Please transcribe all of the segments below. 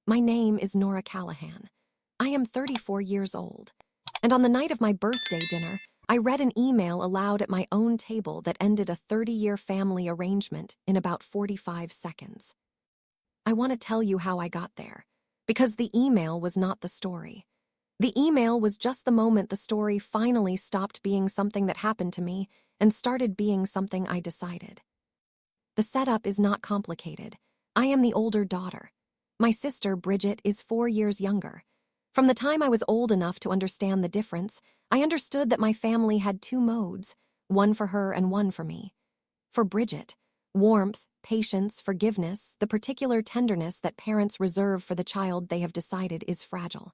My name is Nora Callahan. I am 34 years old. And on the night of my birthday dinner, I read an email aloud at my own table that ended a 30-year family arrangement in about 45 seconds. I want to tell you how I got there, because the email was not the story. The email was just the moment the story finally stopped being something that happened to me and started being something I decided. The setup is not complicated. I am the older daughter. My sister, Bridget, is 4 years younger. From the time I was old enough to understand the difference, I understood that my family had two modes, one for her and one for me. For Bridget, warmth, patience, forgiveness, the particular tenderness that parents reserve for the child they have decided is fragile.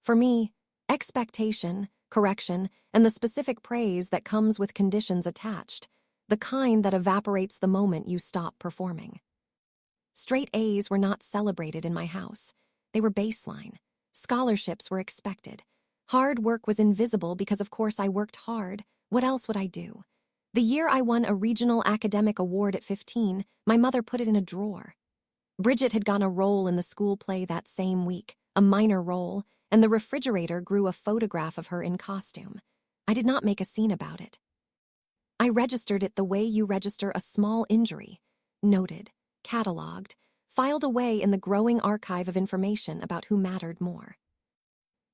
For me, expectation, correction, and the specific praise that comes with conditions attached, the kind that evaporates the moment you stop performing. Straight A's were not celebrated in my house. They were baseline. Scholarships were expected. Hard work was invisible because, of course, I worked hard. What else would I do? The year I won a regional academic award at 15, my mother put it in a drawer. Bridget had gotten a role in the school play that same week, a minor role, and the refrigerator grew a photograph of her in costume. I did not make a scene about it. I registered it the way you register a small injury. Noted, cataloged, filed away in the growing archive of information about who mattered more.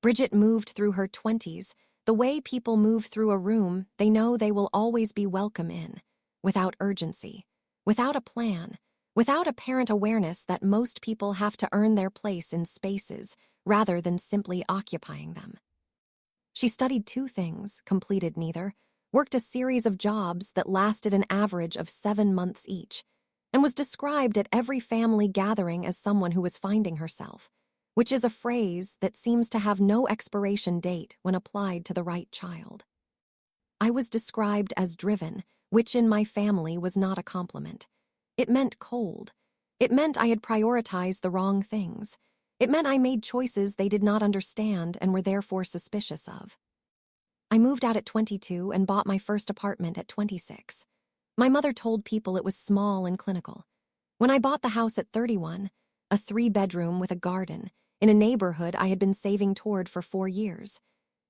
Bridget moved through her 20s, the way people move through a room they know they will always be welcome in, without urgency, without a plan, without apparent awareness that most people have to earn their place in spaces rather than simply occupying them. She studied two things, completed neither, worked a series of jobs that lasted an average of 7 months each, and was described at every family gathering as someone who was finding herself, which is a phrase that seems to have no expiration date when applied to the right child. I was described as driven, which in my family was not a compliment. It meant cold. It meant I had prioritized the wrong things. It meant I made choices they did not understand and were therefore suspicious of. I moved out at 22 and bought my first apartment at 26. My mother told people it was small and clinical. When I bought the house at 31, a 3-bedroom with a garden, in a neighborhood I had been saving toward for 4 years,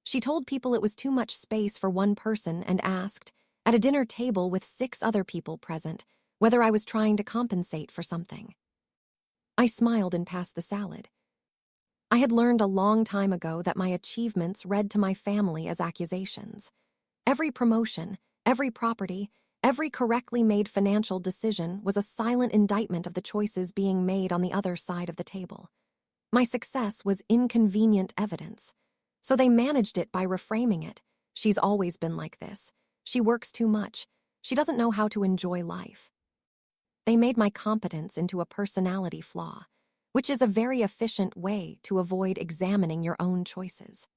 she told people it was too much space for one person and asked, at a dinner table with 6 other people present, whether I was trying to compensate for something. I smiled and passed the salad. I had learned a long time ago that my achievements read to my family as accusations. Every promotion, every property, every correctly made financial decision was a silent indictment of the choices being made on the other side of the table. My success was inconvenient evidence. So they managed it by reframing it. She's always been like this. She works too much. She doesn't know how to enjoy life. They made my competence into a personality flaw, which is a very efficient way to avoid examining your own choices.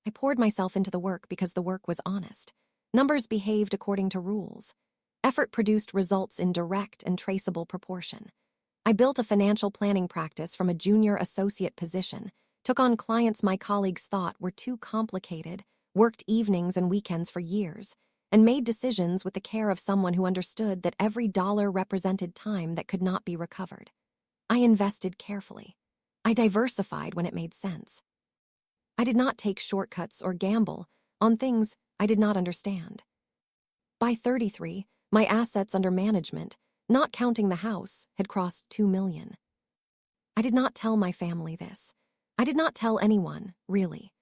I poured myself into the work because the work was honest. Numbers behaved according to rules. Effort produced results in direct and traceable proportion. I built a financial planning practice from a junior associate position, took on clients my colleagues thought were too complicated, worked evenings and weekends for years, and made decisions with the care of someone who understood that every dollar represented time that could not be recovered. I invested carefully. I diversified when it made sense. I did not take shortcuts or gamble on things I did not understand. By 33, my assets under management, not counting the house, had crossed 2 million. I did not tell my family this. I did not tell anyone, really.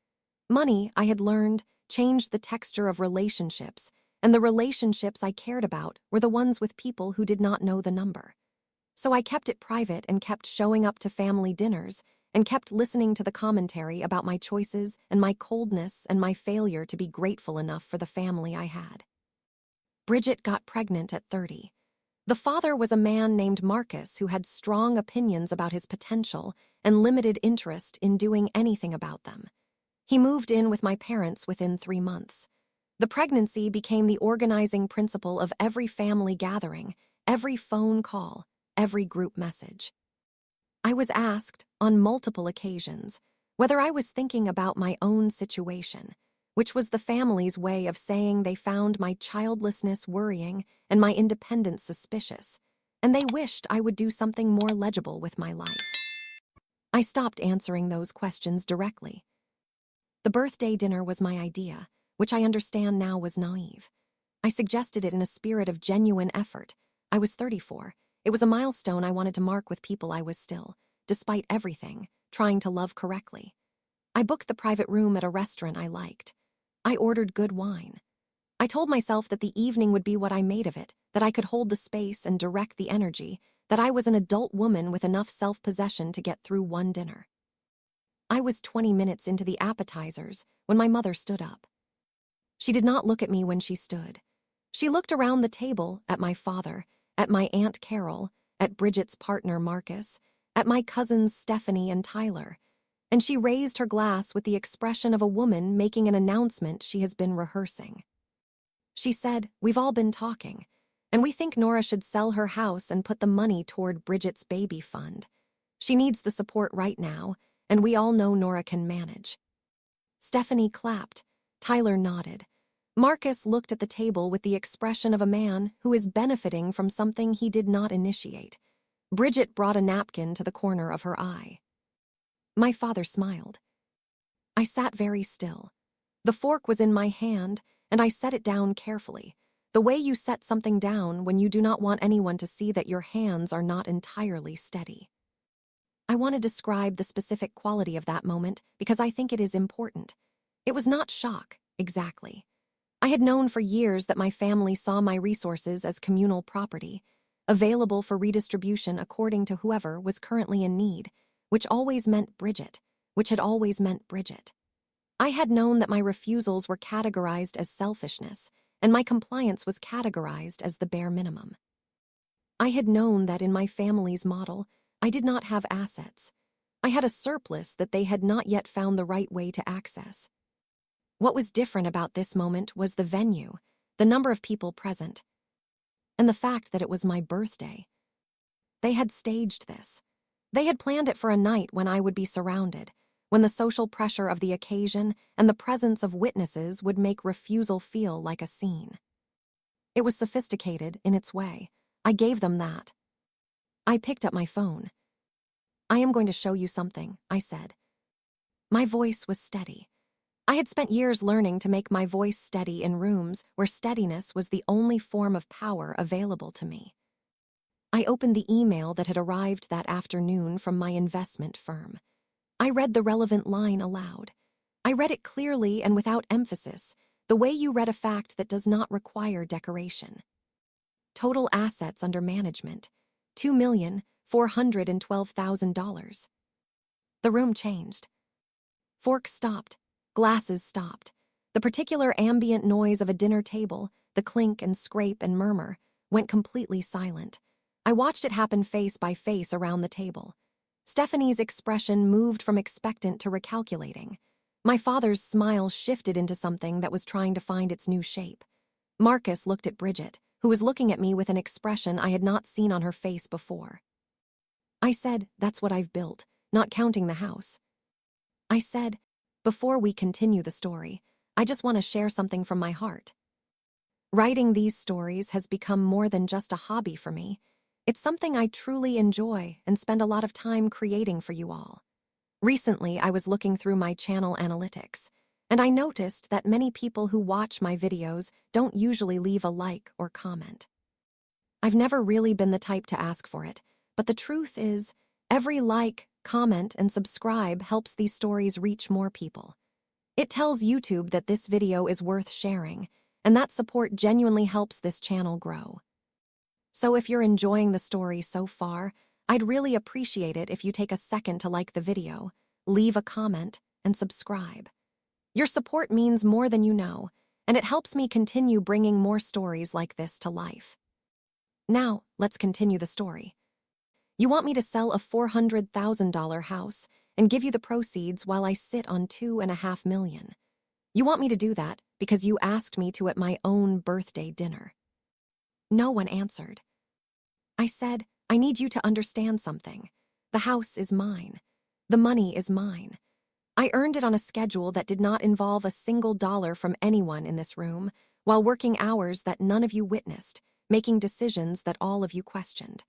Money, I had learned, changed the texture of relationships, and the relationships I cared about were the ones with people who did not know the number. So I kept it private and kept showing up to family dinners and kept listening to the commentary about my choices and my coldness and my failure to be grateful enough for the family I had. Bridget got pregnant at 30. The father was a man named Marcus who had strong opinions about his potential and limited interest in doing anything about them. He moved in with my parents within 3 months. The pregnancy became the organizing principle of every family gathering, every phone call, every group message. I was asked, on multiple occasions, whether I was thinking about my own situation, which was the family's way of saying they found my childlessness worrying and my independence suspicious, and they wished I would do something more legible with my life. I stopped answering those questions directly. The birthday dinner was my idea, which I understand now was naive. I suggested it in a spirit of genuine effort. I was 34. It was a milestone I wanted to mark with people I was still, despite everything, trying to love correctly. I booked the private room at a restaurant I liked. I ordered good wine. I told myself that the evening would be what I made of it, that I could hold the space and direct the energy, that I was an adult woman with enough self-possession to get through one dinner. I was 20 minutes into the appetizers when my mother stood up. She did not look at me when she stood. She looked around the table at my father, at my Aunt Carol, at Bridget's partner Marcus, at my cousins Stephanie and Tyler, and she raised her glass with the expression of a woman making an announcement she has been rehearsing. She said, "We've all been talking, and we think Nora should sell her house and put the money toward Bridget's baby fund. She needs the support right now, and we all know Nora can manage." Stephanie clapped. Tyler nodded. Marcus looked at the table with the expression of a man who is benefiting from something he did not initiate. Bridget brought a napkin to the corner of her eye. My father smiled. I sat very still. The fork was in my hand, and I set it down carefully, the way you set something down when you do not want anyone to see that your hands are not entirely steady. I want to describe the specific quality of that moment because I think it is important. It was not shock, exactly. I had known for years that my family saw my resources as communal property, available for redistribution according to whoever was currently in need, which always meant Bridget, which had always meant Bridget. I had known that my refusals were categorized as selfishness, and my compliance was categorized as the bare minimum. I had known that in my family's model, I did not have assets. I had a surplus that they had not yet found the right way to access. What was different about this moment was the venue, the number of people present, and the fact that it was my birthday. They had staged this. They had planned it for a night when I would be surrounded, when the social pressure of the occasion and the presence of witnesses would make refusal feel like a scene. It was sophisticated in its way. I gave them that. I picked up my phone. "I am going to show you something," I said. My voice was steady. I had spent years learning to make my voice steady in rooms where steadiness was the only form of power available to me. I opened the email that had arrived that afternoon from my investment firm. I read the relevant line aloud. I read it clearly and without emphasis, the way you read a fact that does not require decoration. Total assets under management, $2,412,000. The room changed. Forks stopped. Glasses stopped. The particular ambient noise of a dinner table, the clink and scrape and murmur, went completely silent. I watched it happen face by face around the table. Stephanie's expression moved from expectant to recalculating. My father's smile shifted into something that was trying to find its new shape. Marcus looked at Bridget, who was looking at me with an expression I had not seen on her face before. I said, "That's what I've built, not counting the house." I said, "Before we continue the story, I just want to share something from my heart. Writing these stories has become more than just a hobby for me. It's something I truly enjoy and spend a lot of time creating for you all. Recently, I was looking through my channel analytics, and I noticed that many people who watch my videos don't usually leave a like or comment. I've never really been the type to ask for it, but the truth is, every like, comment, and subscribe helps these stories reach more people. It tells YouTube that this video is worth sharing, and that support genuinely helps this channel grow. So if you're enjoying the story so far, I'd really appreciate it if you take a second to like the video, leave a comment, and subscribe. Your support means more than you know, and it helps me continue bringing more stories like this to life. Now, let's continue the story. You want me to sell a $400,000 house and give you the proceeds while I sit on $2.5 million. You want me to do that because you asked me to at my own birthday dinner. No one answered. I said, "I need you to understand something. The house is mine. The money is mine. I earned it on a schedule that did not involve a single dollar from anyone in this room, while working hours that none of you witnessed, making decisions that all of you questioned.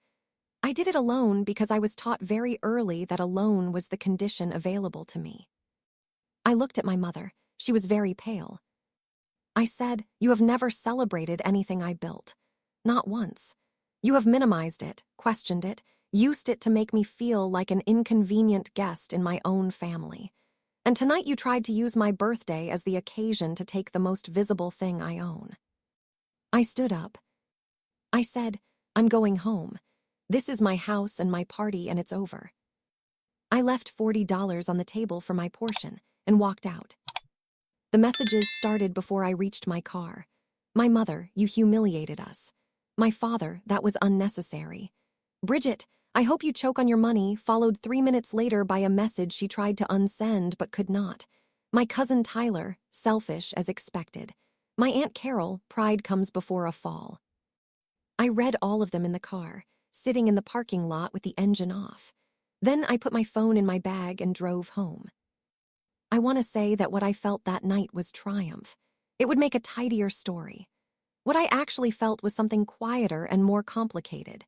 I did it alone because I was taught very early that alone was the condition available to me. I looked at my mother. She was very pale. I said, "You have never celebrated anything I built. Not once. You have minimized it, questioned it, used it to make me feel like an inconvenient guest in my own family. And tonight you tried to use my birthday as the occasion to take the most visible thing I own." I stood up. I said, "I'm going home. This is my house and my party, and it's over." I left $40 on the table for my portion and walked out. The messages started before I reached my car. "My mother, you humiliated us." "My father, that was unnecessary." "Bridget, I hope you choke on your money," followed 3 minutes later by a message she tried to unsend but could not. "My cousin Tyler, selfish as expected." "My Aunt Carol, pride comes before a fall." I read all of them in the car, sitting in the parking lot with the engine off. Then I put my phone in my bag and drove home. I want to say that what I felt that night was triumph. It would make a tidier story. What I actually felt was something quieter and more complicated.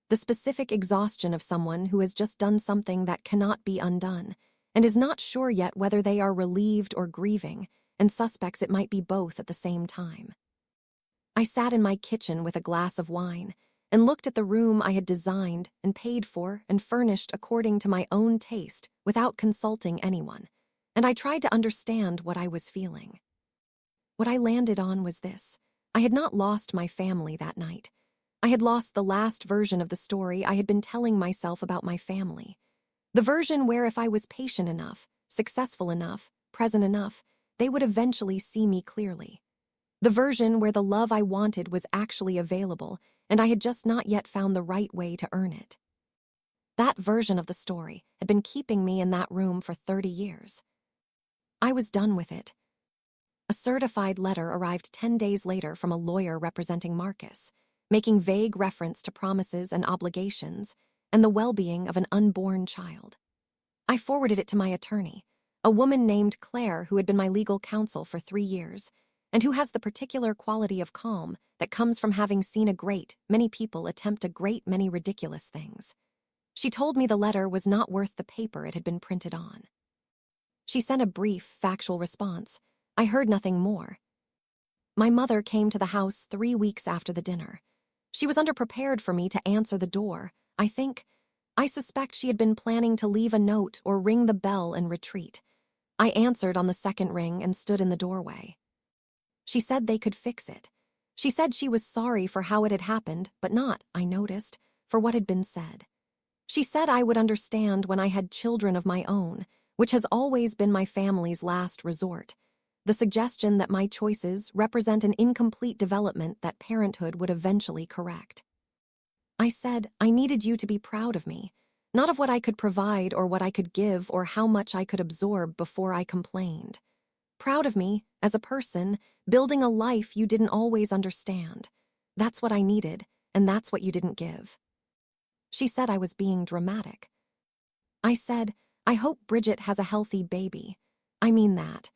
The specific exhaustion of someone who has just done something that cannot be undone, and is not sure yet whether they are relieved or grieving, and suspects it might be both at the same time. I sat in my kitchen with a glass of wine, and looked at the room I had designed and paid for and furnished according to my own taste without consulting anyone, and I tried to understand what I was feeling. What I landed on was this: I had not lost my family that night. I had lost the last version of the story I had been telling myself about my family. The version where if I was patient enough, successful enough, present enough, they would eventually see me clearly. The version where the love I wanted was actually available, and I had just not yet found the right way to earn it. That version of the story had been keeping me in that room for 30 years. I was done with it. A certified letter arrived 10 days later from a lawyer representing Marcus, making vague reference to promises and obligations and the well-being of an unborn child. I forwarded it to my attorney, a woman named Claire who had been my legal counsel for 3 years, and who has the particular quality of calm that comes from having seen a great many people attempt a great many ridiculous things. She told me the letter was not worth the paper it had been printed on. She sent a brief, factual response. I heard nothing more. My mother came to the house 3 weeks after the dinner. She was underprepared for me to answer the door. I suspect she had been planning to leave a note or ring the bell and retreat. I answered on the second ring and stood in the doorway. She said they could fix it. She said she was sorry for how it had happened, but not, I noticed, for what had been said. She said I would understand when I had children of my own, which has always been my family's last resort. The suggestion that my choices represent an incomplete development that parenthood would eventually correct. I said I needed you to be proud of me, not of what I could provide or what I could give or how much I could absorb before I complained. Proud of me, as a person, building a life you didn't always understand. That's what I needed, and that's what you didn't give. She said I was being dramatic. I said, I hope Bridget has a healthy baby. I mean that.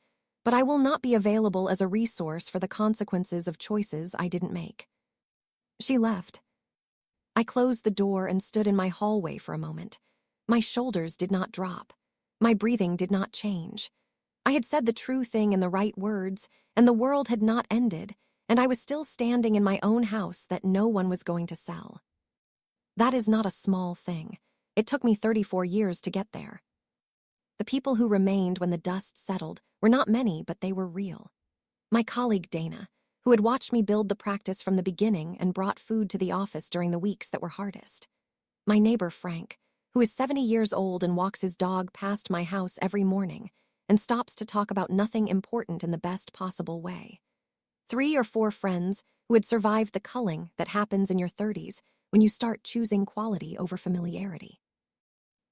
But I will not be available as a resource for the consequences of choices I didn't make. She left. I closed the door and stood in my hallway for a moment. My shoulders did not drop. My breathing did not change. I had said the true thing in the right words, and the world had not ended, and I was still standing in my own house that no one was going to sell. That is not a small thing. It took me 34 years to get there. The people who remained when the dust settled were not many, but they were real. My colleague Dana, who had watched me build the practice from the beginning and brought food to the office during the weeks that were hardest. My neighbor Frank, who is 70 years old and walks his dog past my house every morning and stops to talk about nothing important in the best possible way. 3 or 4 friends who had survived the culling that happens in your 30s when you start choosing quality over familiarity.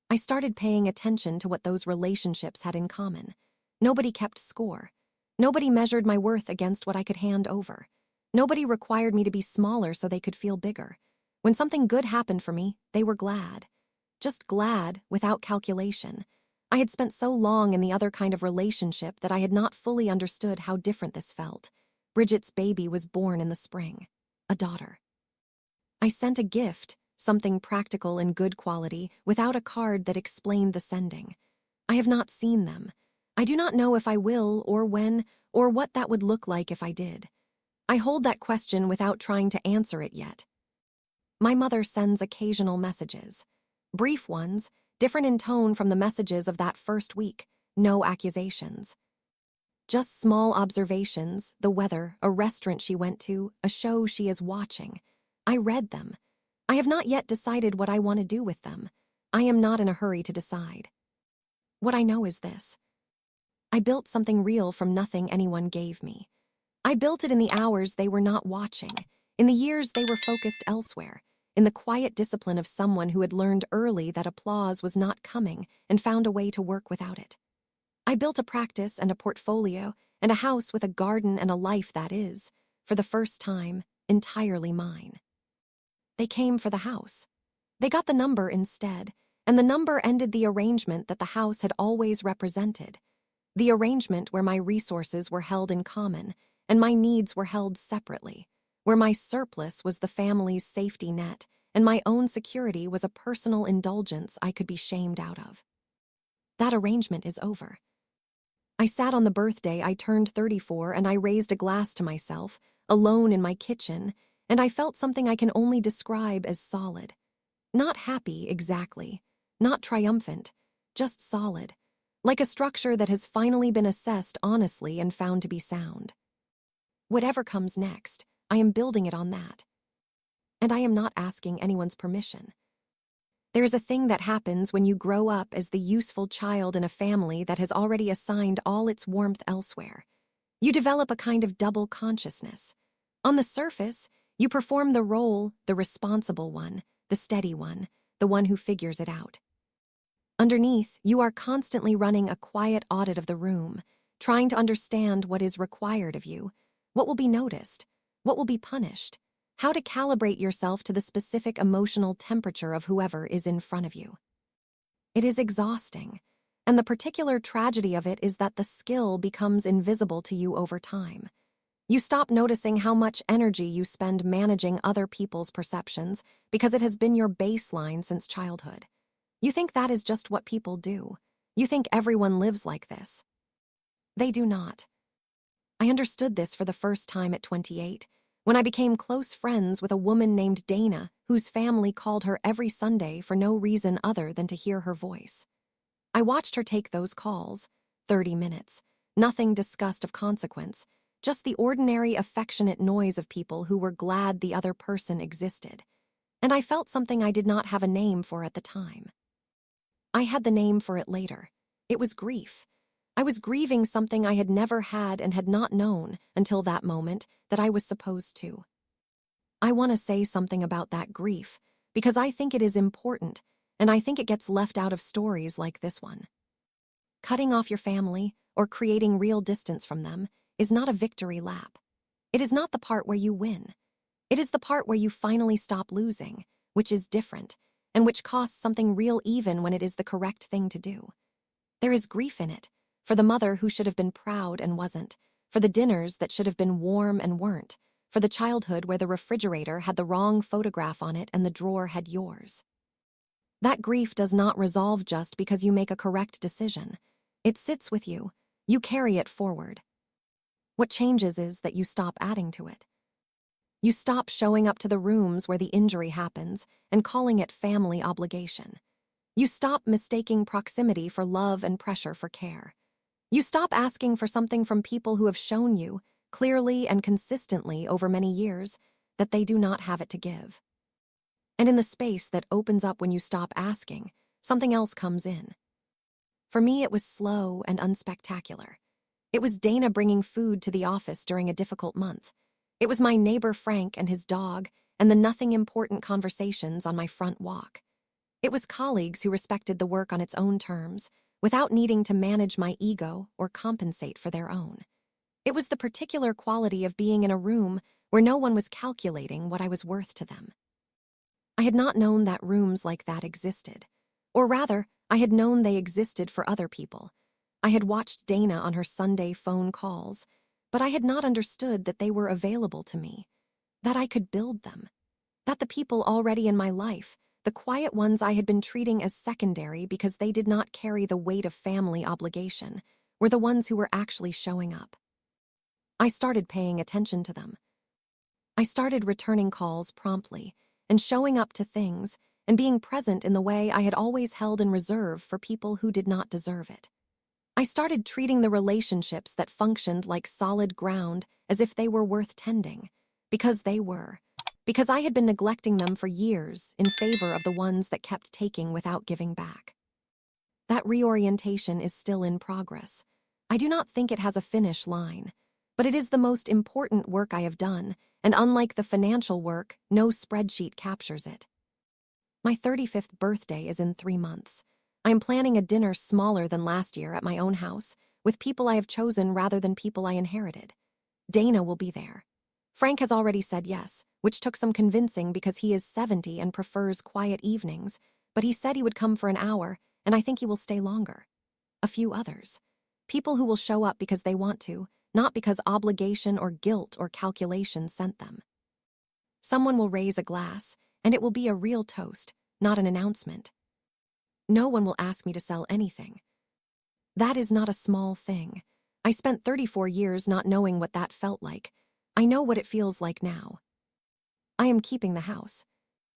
I started paying attention to what those relationships had in common. Nobody kept score. Nobody measured my worth against what I could hand over. Nobody required me to be smaller so they could feel bigger. When something good happened for me, they were glad. Just glad, without calculation. I had spent so long in the other kind of relationship that I had not fully understood how different this felt. Bridget's baby was born in the spring. A daughter. I sent a gift, something practical and good quality, without a card that explained the sending. I have not seen them. I do not know if I will, or when, or what that would look like if I did. I hold that question without trying to answer it yet. My mother sends occasional messages. Brief ones, different in tone from the messages of that first week. No accusations. Just small observations, the weather, a restaurant she went to, a show she is watching. I read them. I have not yet decided what I want to do with them. I am not in a hurry to decide. What I know is this. I built something real from nothing anyone gave me. I built it in the hours they were not watching, in the years they were focused elsewhere, in the quiet discipline of someone who had learned early that applause was not coming and found a way to work without it. I built a practice and a portfolio and a house with a garden and a life that is, for the first time, entirely mine. They came for the house. They got the number instead, and the number ended the arrangement that the house had always represented, the arrangement where my resources were held in common and my needs were held separately, where my surplus was the family's safety net and my own security was a personal indulgence I could be shamed out of. That arrangement is over. I sat on the birthday I turned 34 and I raised a glass to myself, alone in my kitchen, and I felt something I can only describe as solid. Not happy, exactly. Not triumphant. Just solid. Like a structure that has finally been assessed honestly and found to be sound. Whatever comes next, I am building it on that. And I am not asking anyone's permission. There is a thing that happens when you grow up as the useful child in a family that has already assigned all its warmth elsewhere. You develop a kind of double consciousness. On the surface, you perform the role, the responsible one, the steady one, the one who figures it out. Underneath, you are constantly running a quiet audit of the room, trying to understand what is required of you, what will be noticed, what will be punished, how to calibrate yourself to the specific emotional temperature of whoever is in front of you. It is exhausting, and the particular tragedy of it is that the skill becomes invisible to you over time. You stop noticing how much energy you spend managing other people's perceptions because it has been your baseline since childhood. You think that is just what people do. You think everyone lives like this. They do not. I understood this for the first time at 28, when I became close friends with a woman named Dana, whose family called her every Sunday for no reason other than to hear her voice. I watched her take those calls, 30 minutes, nothing discussed of consequence, just the ordinary affectionate noise of people who were glad the other person existed. And I felt something I did not have a name for at the time. I had the name for it later. It was grief. I was grieving something I had never had and had not known, until that moment, that I was supposed to. I want to say something about that grief, because I think it is important, and I think it gets left out of stories like this one. Cutting off your family, or creating real distance from them, is not a victory lap. It is not the part where you win. It is the part where you finally stop losing, which is different, and which costs something real even when it is the correct thing to do. There is grief in it, for the mother who should have been proud and wasn't, for the dinners that should have been warm and weren't, for the childhood where the refrigerator had the wrong photograph on it and the drawer had yours. That grief does not resolve just because you make a correct decision. It sits with you. You carry it forward. What changes is that you stop adding to it. You stop showing up to the rooms where the injury happens and calling it family obligation. You stop mistaking proximity for love and pressure for care. You stop asking for something from people who have shown you, clearly and consistently over many years, that they do not have it to give. And in the space that opens up when you stop asking, something else comes in. For me, it was slow and unspectacular. It was Dana bringing food to the office during a difficult month. It was my neighbor Frank and his dog and the nothing important conversations on my front walk. It was colleagues who respected the work on its own terms, without needing to manage my ego or compensate for their own. It was the particular quality of being in a room where no one was calculating what I was worth to them. I had not known that rooms like that existed. Or rather, I had known they existed for other people. I had watched Dana on her Sunday phone calls, but I had not understood that they were available to me, that I could build them, That the people already in my life, the quiet ones I had been treating as secondary because they did not carry the weight of family obligation, were the ones who were actually showing up. I started paying attention to them. I started returning calls promptly and showing up to things and being present in the way I had always held in reserve for people who did not deserve it. I started treating the relationships that functioned like solid ground as if they were worth tending, because they were, because I had been neglecting them for years in favor of the ones that kept taking without giving back. That reorientation is still in progress. I do not think it has a finish line, but it is the most important work I have done, and unlike the financial work, no spreadsheet captures it. My 35th birthday is in 3 months. I am planning a dinner smaller than last year at my own house, with people I have chosen rather than people I inherited. Dana will be there. Frank has already said yes, which took some convincing because he is 70 and prefers quiet evenings, but he said he would come for an hour, and I think he will stay longer. A few others. People who will show up because they want to, not because obligation or guilt or calculation sent them. Someone will raise a glass, and it will be a real toast, not an announcement. No one will ask me to sell anything. That is not a small thing. I spent 34 years not knowing what that felt like. I know what it feels like now. I am keeping the house.